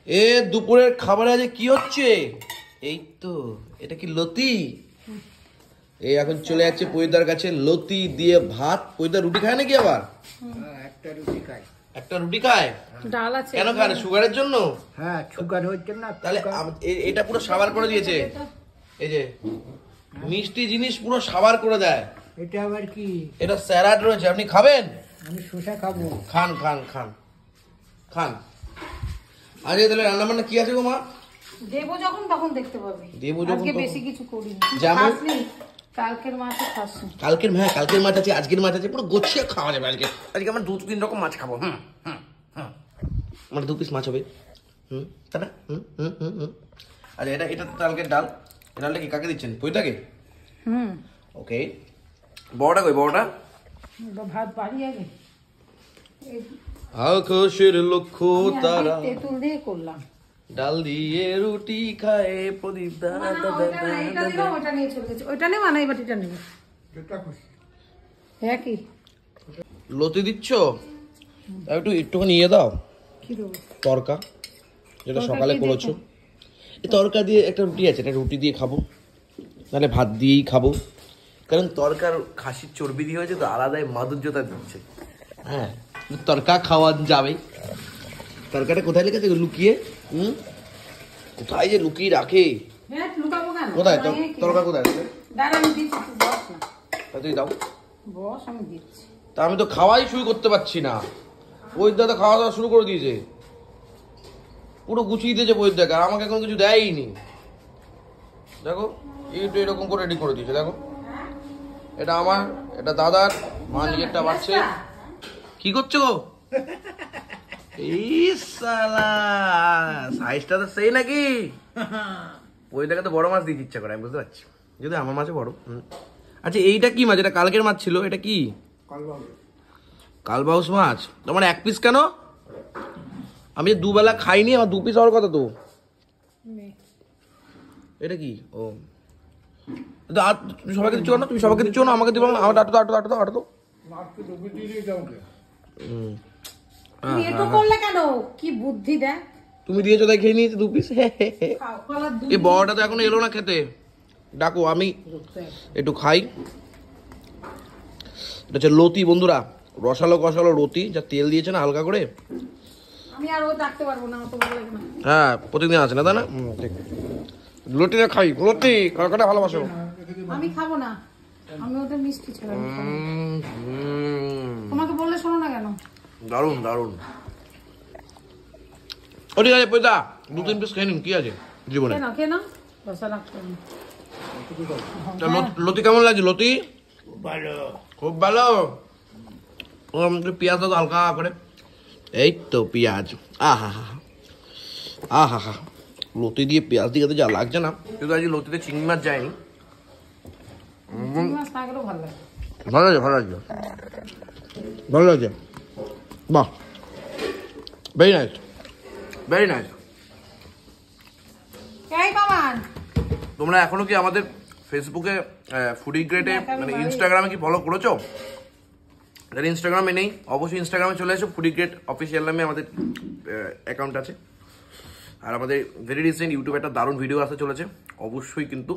এ দুপুরের খাবারে আজ কি হচ্ছে? এই তো এটা কি লতি? এই এখন চলে যাচ্ছে পয়দার কাছে লতি দিয়ে ভাত। পয়দা রুটি খায় নাকি আবার? একটা রুটি খাই। একটা রুটি খায়? ডাল আছে। কেন খায়? সুগারের জন্য? হ্যাঁ সুগার হচ্ছে না। তাহলে এটা পুরো সাবার করে দিয়েছে। এই যে মিষ্টি জিনিস পুরো সাবার করে দেয়। এটা আবার কি? এটা স্যালাড রয়েছে, আপনি খাবেন? আমি শসা খাবো। খান খান খান খান। আজকে তাহলে রান্না বান্না কি আছে গো মা? দেবো যখন তখন দেখতে পাবে। দেবো যখন আজকে তখন। বেশি কিছু করিনি। যেমন? কালকের মাছ খাসনি। কালকের কালকের মাছ আছে, আজকের মাছ আছে, পুরো গোছিয়ে খাওয়া যাবে আজকে। আজকে আমরা 2-3 রকম মাছ খাবো। মানে 2 পিস মাছ হবে। তাই না? আচ্ছা এটা এটা কালকের ডাল। ডালটা কি কাকে দিচ্ছেন? পয়দাকে? ওকে। বড়টা কই বড়টা? ভাত বাড়ি আগে আকাশের লক্ষ্য তারা তেঁতুল দিয়ে করলাম। ডাল দিয়ে রুটি খায় প্রদীপ দাদা দাদা। ওটা নিয়ে চলে গেছে। ওইটা নেই মানে এই বাটিটা নেবে। হ্যাঁ কি লতি দিচ্ছ? একটুখানি নিয়ে দাও। কি দেবো? তরকা যেটা সকালে করেছো। এই তরকা দিয়ে একটা রুটি আছে, একটা রুটি দিয়ে খাবো, নাহলে ভাত দিয়েই খাবো। কারণ তরকার খাসির চর্বি দিয়ে হয়েছে তো আলাদাই মাধুর্যতা দিচ্ছে। হ্যাঁ তরকা খাওয়া যাবে। তরকাটা কোথায় লেগেছে লুকিয়ে? কোথায় যে লুকিয়ে রাখে? হ্যাঁ লুকাবো কেন? কোথায় তরকা কোথায়? দাঁড়া আমি দিচ্ছি, তুই বস না। তুই দাও। বস আমি দিচ্ছি। তা আমি তো খাওয়াই শুরু করতে পারছি না। ওই দাদা খাওয়া দাওয়া শুরু করে দিয়েছে, পুরো গুছিয়ে দিয়েছে বই দেখ, আর আমাকে এখন কিছু দেয়নি। দেখো এইটা এরকম করে রেডি করে দিয়েছে। দেখো এটা আমার, এটা দাদার, মা নিজেরটা বাড়ছে। কি করছো গো? এই শালা সাইজটা তো সেই নাকি? ওই দেখে তো বড় মাছ দিতে ইচ্ছা করে, আমি বুঝতে পারছি, যদি আমার মাছে বড়। আচ্ছা এইটা কি মাছ? এটা কালকের মাছ ছিল, এটা কি? কালবাউস মাছ। তোমার 1 পিস কেন? আমি দুবেলা খাইনি, আমার 2 পিস হওয়ার কথা তো। এটা কি? ও তুমি সবাইকে দিচ্ছ না? তুমি সবাইকে দিচ্ছ না, আমাকে দিবা না? আমার আটো তো তুমি এটো করলে কেন? কি বুদ্ধি দেখ। তুমি দিয়েছো তাই খেয়ে নিয়েছি 2 পিস। এই বড়টা তো এখনো এলো না খেতে, ডাকো আমি একটু খাই। এটা হচ্ছে লতি বন্ধুরা, রসালো কষালো লতি, যা তেল দিয়েছে না হালকা করে। আমি আর ও ডাকতে পারবো না, অত ভালো লাগে না। হ্যাঁ প্রতিদিন আছে না, তাই না? ঠিক। লতিটা খাই, লতি কাটা ভালোবাসো। আমি খাবো না, আমি ওটা মিষ্টি ছাড়া তোমাকে বললে শোনো না কেন? দারুন দারুন। ও ঠিক আছে পয়দা 2-3 পিস খেয়ে নিন, কি আছে জীবনে। কেন বসা লাগতো না। লতি কেমন লাগছে? লতি ভালো, খুব ভালো। পেঁয়াজ দাও হালকা করে। এই তো পেঁয়াজ, আহা হা আহা হা। লতি দিয়ে পেঁয়াজ দিয়ে যা লাগছে না। কিন্তু আজ লতিতে চিংড়ি মাছ যায়নি। ভালো লাগছে ভালো লাগছে ভালো লাগছে। বাহ ভেরি নাইস ভেরি নাইস। তোমরা এখনো কি আমাদের ফেসবুকে ফুডি গ্রেটে মানে ইনস্টাগ্রামে কি ফলো করেছো? যারা ইনস্টাগ্রামে নেই অবশ্যই ইনস্টাগ্রামে চলে এসো। ফুডি গ্রেট অফিসিয়াল নামে আমাদের অ্যাকাউন্ট আছে। আর আমাদের ভেরি রিসেন্ট ইউটিউবে একটা দারুণ ভিডিও আসতে চলেছে, অবশ্যই কিন্তু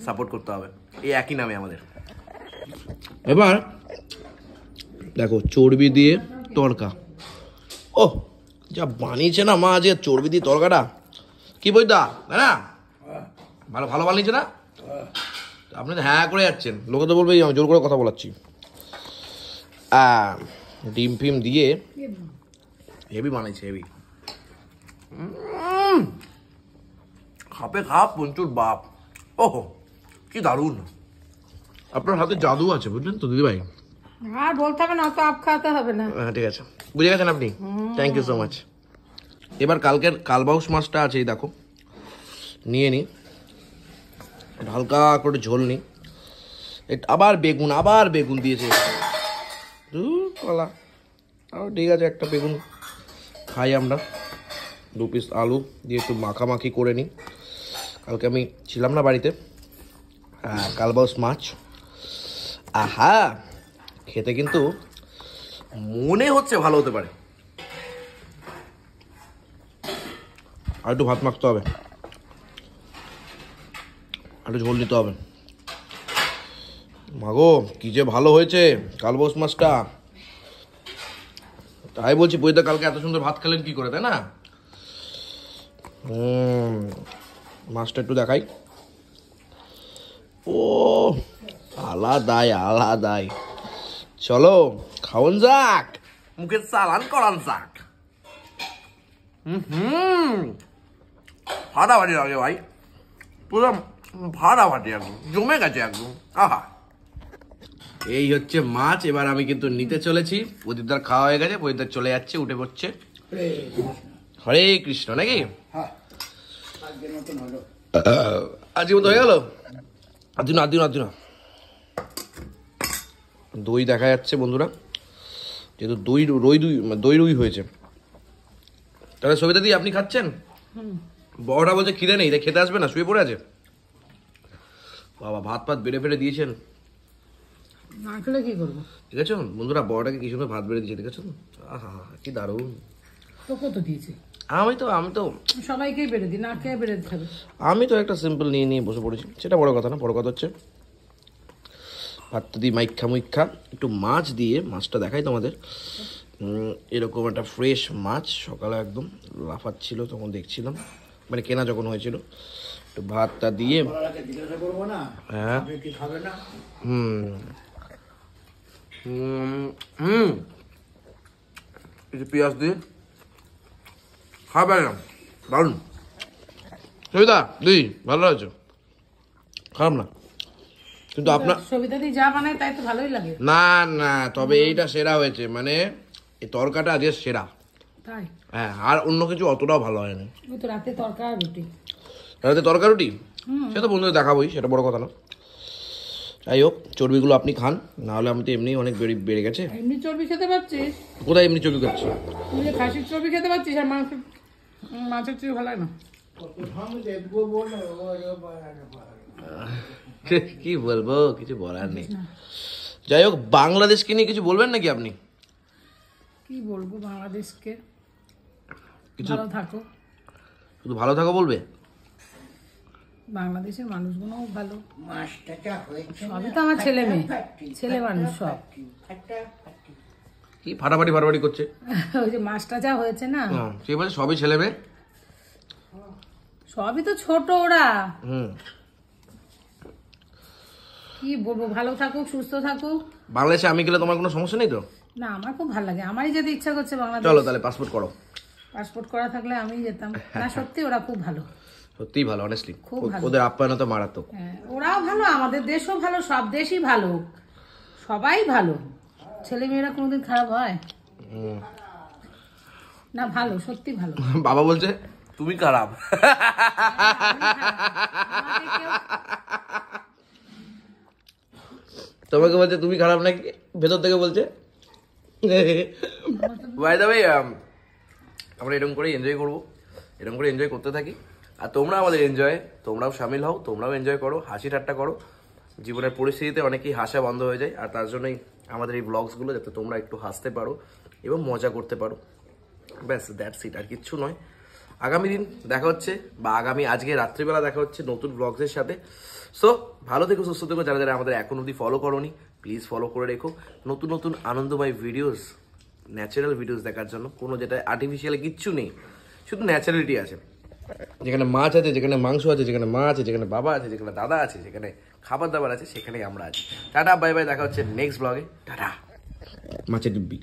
সাপোর্ট করতে হবে, এই একই নামে আমাদের। এবার দেখো চর্বি দিয়ে তড়কা, ও যা বানিয়েছে না মা আজকে চর্বি দিয়ে তড়কাটা, কি বইদা তাই না? ভালো ভালো বানিয়েছে না? আপনি তো হ্যাঁ করে যাচ্ছেন, লোকে তো বলবে আমি জোর করে কথা বলাচ্ছি। ডিম ফিম দিয়ে হেভি বানাইছে, হেভি। খাপে খাপ পঞ্চুর বাপ, ওহো কি দারুণ। আপনার হাতে জাদু আছে বুঝলেন তো দিদি ভাই। আর বলতে হবে না, তো আপ খাওয়াতে হবে না। হ্যাঁ ঠিক আছে, বুঝে গেছেন আপনি। Thank you so much. এবার কালকের কালবাউস মাছটা আছে, এই দেখো নিয়ে নি, হালকা করে ঝোল নি। আবার বেগুন দিয়েছে, কলা। ঠিক আছে একটা বেগুন খাই আমরা, 2 পিস আলু দিয়ে একটু মাখামাখি করে নিই। কালকে আমি ছিলাম না বাড়িতে। হ্যাঁ কালবাউস মাছ, আহা খেতে কিন্তু মনে হচ্ছে ভালো হতে পারে। আর একটু ভাত মাখতে হবে, আর একটু ঝোল নিতে হবে। মাগো কি যে ভালো হয়েছে কালবোস মাছটা, তাই বলছি বইদা কালকে এত সুন্দর ভাত খেলেন কি করে, তাই না? মাছটা একটু দেখাই। ও আলাদাই আলাদাই। চলো খাওয়ান যাক, মুখের চালান করান যাক। ফাটাফাটি লাগে ভাই, পুরো ফাটাফাটি একদম জমে গেছে একদম। আহা, এই হচ্ছে মাছ। এবার আমি কিন্তু নিতে চলেছি। প্রদীপদার খাওয়া হয়ে গেছে, প্রদীপদার চলে যাচ্ছে, উঠে পড়ছে। হরে কৃষ্ণ নাকি হ্যাঁ আজকের মতন হলো। আজকের মতো হয়ে গেল। আদিন আদিন আদিন দই দেখা যাচ্ছে বন্ধুরা, যেহেতু দই রুই হয়েছে। তাহলে সবিতা দি আপনি খাচ্ছেন? বড়টা বলছে খিদে নেই, তাই খেতে আসবে না, শুয়ে পড়ে আছে। বাবা ভাত ফাত বেড়ে ফেড়ে দিয়েছেন, না খেলে কি করবো? ঠিক আছে বন্ধুরা, বড়টাকে কি সুন্দর ভাত বেড়ে দিয়েছে, ঠিক আছে? আহা কি দারুণ। তো কত দিয়েছে? আমি তো সবাইকেই বেড়ে দিই, না খেয়ে বেড়ে খাবে। আমি তো একটা সিম্পল নিয়ে বসে পড়েছি, সেটা বড় কথা না। বড় কথা হচ্ছে ভাতটা দিয়ে মুইক্ষা একটু মাছ দিয়ে, মাছটা দেখাই তোমাদের। এরকম একটা ফ্রেশ মাছ, সকালে একদম লাফাচ্ছিল তখন দেখছিলাম, মানে কেনা যখন হয়েছিল। একটু ভাতটা দিয়ে, জিজ্ঞাসা করবো না হ্যাঁ কি খাবে না। একটু পেঁয়াজ দিয়ে খাবে না, দারুন। সবিতা দিদি ভালো লাগছে, খারাপ না। কিন্তু আপনার সবিতা দি যা বানায় তাই তো ভালোই লাগে। না না, তবে এইটা সেরা হয়েছে, মানে এই তরকাটা আজকে সেরা। তাই? হ্যাঁ, আর অন্য কিছু অতটাও ভালো হয়নি। ওই তো রাতে তরকা আর রুটি। রাতে তরকা রুটি, সে তো বন্ধুদের দেখাবোই, সেটা বড় কথা না। যাই হোক, চর্বিগুলো আপনি খান, নাহলে আমি তো এমনি অনেক বেড়ে গেছে। এমনি চর্বি খেতে পারছিস? কোথায় এমনি চর্বি খাচ্ছি? তুই যে খাসির চর্বি খেতে পারছিস, আর মাছের চর্বি ভালো লাগে না। দেখবো বলে কি বলবো, কিছু বলার নেই। যাই হোক, বাংলাদেশকে নিয়ে কিছু বলবেন নাকি আপনি? কি বলবো, বাংলাদেশকে কিছু ভালো থাকো। শুধু ভালো থাকো বলবে? বাংলাদেশের মানুষগুলোও ভালো। মাছটা যা হয়েছে সবই তো আমার ছেলে মেয়ে, ছেলে মানুষ সব। কি ফাটাফাটি করছে? ওই যে মাছটা যা হয়েছে না, সে বলছে সবই ছেলে মেয়ে, সবই তো ছোট ওরা। হুম। কি বলবো, ভালো থাকুক, সুস্থ থাকুক। বাংলাদেশে আমি গেলে তোমার কোনো সমস্যা নেই তো? না, আমার খুব ভালো লাগে, আমারই যদি ইচ্ছা করছে বাংলাদেশ। চলো তাহলে পাসপোর্ট করো। পাসপোর্ট করা থাকলে আমি যেতাম। না সত্যি ওরা খুব ভালো, সত্যিই ভালো, অনেস্টলি খুব ভালো। ওদের আপ্যায়ন তো মারাত্মক। হ্যাঁ, ওরাও ভালো, আমাদের দেশও ভালো, সব দেশই ভালো, সবাই ভালো। ছেলে মেয়েরা কোনোদিন খারাপ হয় না, ভালো, সত্যি ভালো। বাবা বলছে তুমি খারাপ। তোমাকে বলছে তুমি খারাপ নাকি, ভেতর থেকে বলছে। বাই দ্য ওয়ে, আমরা এরকম করে এনজয় করবো, এরকম করে এনজয় করতে থাকি। আর তোমরা আমাদের এনজয়, তোমরাও সামিল হও, তোমরাও এনজয় করো, হাসি ঠাট্টা করো। জীবনের পরিস্থিতিতে অনেকেই হাসা বন্ধ হয়ে যায়, আর তার জন্যই আমাদের এই ব্লগসগুলো, যাতে তোমরা একটু হাসতে পারো এবং মজা করতে পারো। ব্যাস, দ্যাটস ইট, আর কিচ্ছু নয়। আগামী দিন দেখা হচ্ছে, বা আজকে রাত্রিবেলা দেখা হচ্ছে নতুন ব্লগসের সাথে। সো ভালো থেকো, সুস্থ থেকো। যারা যারা আমাদের এখন অবধি ফলো করোনি, প্লিজ ফলো করে রেখো। নতুন নতুন আনন্দময় ভিডিওস, ন্যাচারাল ভিডিওস দেখার জন্য, কোনো যেটা আর্টিফিশিয়াল কিচ্ছু নেই, শুধু ন্যাচারালিটি আছে। যেখানে মাছ আছে, যেখানে মাংস আছে, যেখানে মা আছে, যেখানে বাবা আছে, যেখানে দাদা আছে, যেখানে খাবার দাবার আছে, সেখানেই আমরা আছি। টাটা, বাই বাই, দেখা হচ্ছে নেক্সট ব্লগে। টাটা। মাছের ডিব্বি।